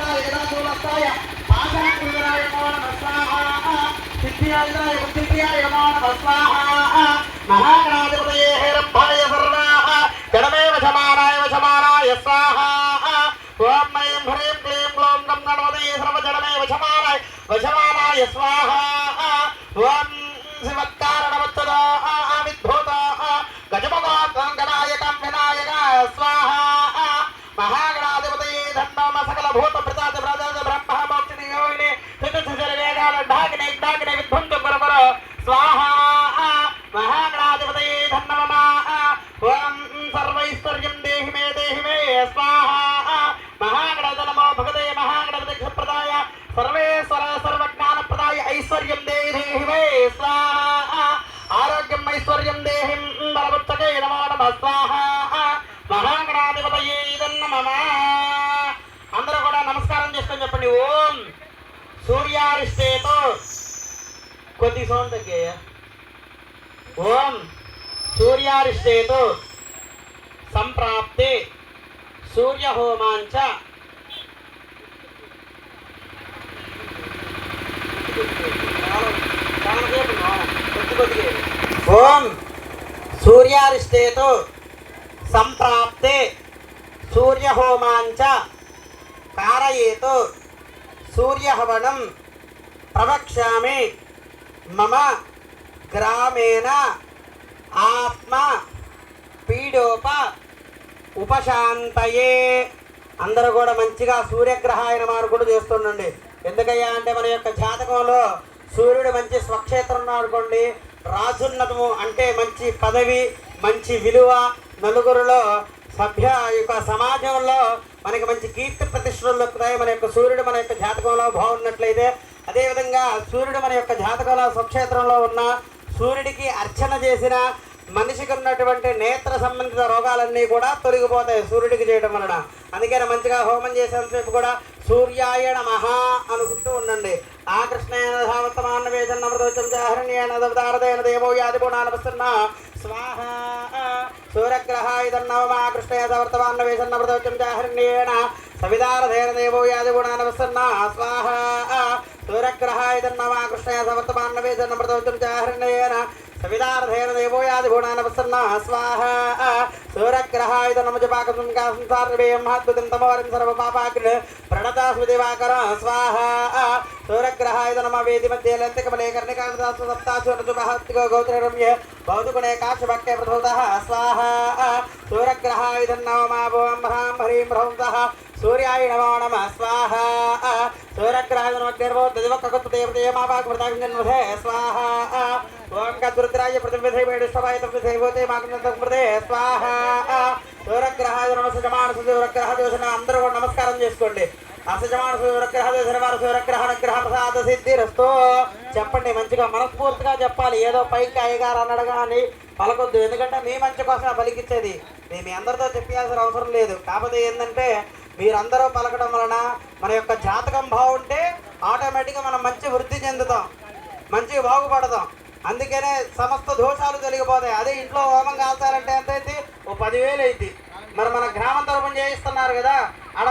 శ్రీకాంతాయ గదాశూలస్తాయ పాశాంకురాయ నమో నమః స్వాహా సిద్ధియాయ బుద్ధియాయ నమో నమః స్వాహా మహాగణాధిపతయే హేరంభాయ సర్వాః గణమే వశమానాయ స్వాహా ఓం ఐం హ్రీం క్లీం గ్లౌం గం గణపతయే సర్వజనమే వశమానాయ స్వాహా ఓం శివకారణవత్తదో విద్భూతో గజముఖం గణాయకం వినాయకాయ స్వాహా మహాగణాధిపతయే ధన్నోమ సకల భూత ప్రజాత ప్రజాత బ్రహ్మ మోక్షిని యోగిని స్థితిశిశిర వేగాల ఢాకిని ఢాకిని విధ్వంత పరపర స్వాహా మహాగణాధిపతయే ధన్నమ ఓం సర్వైశ్వర్యం దేహి మే స్వాహా మహాగణాధ నమో భగవతే మహాగణపతి ప్రదాయ సర్వేశ్వర సర్వజ్ఞానప్రదాయ ఐశ్వర్యం దేహి మే స్వాహా ఆరోగ్యం ఐశ్వర్యం దేహి బలవత్తకే నమో నమః స్వాహా మహాగణాధిపతయే నమః. అందరూ కూడా నమస్కారం చేసుకొని చెప్పండి. ఓం సూర్యారిష్టేతో కొద్ది సౌండ్ తగ్గాయ. ఓం సూర్యారిష్టేతో సంప్రాప్తే సూర్యహోమాంచ ఓం సూర్యారిష్టేతో సంప్రాప్తే సూర్యహోమాంచ కారయేతో సూర్యహవనం ప్రవక్ష్యామి మమ గ్రామేణ ఆత్మ పీడోప ఉపశాంతయే. అందరూ కూడా మంచిగా సూర్యగ్రహాయ నమః కూడా చేస్తుండండి. ఎందుకయ్యా అంటే మన యొక్క జాతకంలో సూర్యుడు మంచి స్వక్షేత్రం అనుకోండి, రాజున్నతము అంటే మంచి పదవి, మంచి విలువ, నలుగురిలో సభ్య యొక్క సమాజంలో మనకి మంచి కీర్తి ప్రతిష్టలు దొరుకుతాయి. మన యొక్క సూర్యుడు మన యొక్క జాతకంలో బాగున్నట్లయితే, అదేవిధంగా సూర్యుడు మన యొక్క జాతకంలో స్వక్షేత్రంలో ఉన్న సూర్యుడికి అర్చన చేసిన మనిషికి ఉన్నటువంటి నేత్ర సంబంధిత రోగాలన్నీ కూడా తొలగిపోతాయి సూర్యుడికి చేయడం వలన. అందుకని మంచిగా హోమం చేసేంతసేపు కూడా సూర్యాయ నమః అనుకుంటూ ఉండండి. ఆ కృష్ణేన ధావత్తమాన్న వేదన్న అమృతోచం చాహరణ్యేన దవదారదేన దేవో యాది గుణానవసన్న స్వాహ సూర్యగ్రహాయ నమః. కృష్ణేన ధావత్తమాన్న వేదన్న అమృతోచం చాహరణ్యేన సవిదారదేన దేవో యాది గుణానవసన్న స్వాహ సూర్యగ్రహాయ నమః. కృష్ణేన ధావత్తమాన్న వేదన్న అమృతోచం చాహరణ్యేన సవిదారధేన దేవో యాది గుణానవసన్న స్వాహ సూర్యగ్రహాయ నమః. జపాకం సంసారవేయం మహద్భుతం తమవరం సర్వపాపాగ్ని ప్రణతాస్మి దివాకర స్వాహ సూర్యగ్రహాయ నమః. వేది మధ్య లంతికమలే కర్ణికాంతాసు సప్తాసు మహత్తిగో గోత్రరమ్య భౌతుగుణే కాక్షభక్తే ప్రథోతః స్వాహ సూర్యగ్రహాయ నమః. ఓం హ్రాం హ్రీం హ్రౌం సః సూర్యాయ నమో నమః స్వాహ సూర్యగ్రహాయ నమః. దేవదేవమాపాకృతాగ్నిన్మధే స్వాహ ఓం గద్రుద్రాయ ప్రతిమధైవేడుష్టవాయ తమధైవతే మాగ్నతమృతే స్వాహ సూర్యగ్రహాయ నమః. సజమాన సూర్యగ్రహ దోషణ అందరూ కూడా నమస్కారం చేసుకోండి. అసజమాన సూర్యగ్రహ దోషణ వారు సూర్యగ్రహ అనుగ్రహ ప్రసాద సిద్ధిరస్తో చెప్పండి. మంచిగా మనస్ఫూర్తిగా చెప్పాలి. ఏదో పైకి అయ్యగారు అన్నాడు కానీ పలకొద్దు. ఎందుకంటే మీ మంచి కోసం పలికిచ్చేది. మీ అందరితో చెప్పాల్సిన అవసరం లేదు. కాకపోతే ఏంటంటే మీరందరూ పలకడం వలన మన యొక్క జాతకం బాగుంటే ఆటోమేటిక్గా మనం మంచి వృద్ధి చెందుతాం, మంచిగా బాగుపడతాం. అందుకనే సమస్త దోషాలు తొలగిపోతాయి. అదే ఇంట్లో హోమం కాల్చాలంటే ఎంత అయింది? ఓ 10,000 అయింది. మరి మన గ్రామం తరపున చేయిస్తున్నారు కదా, ఆడ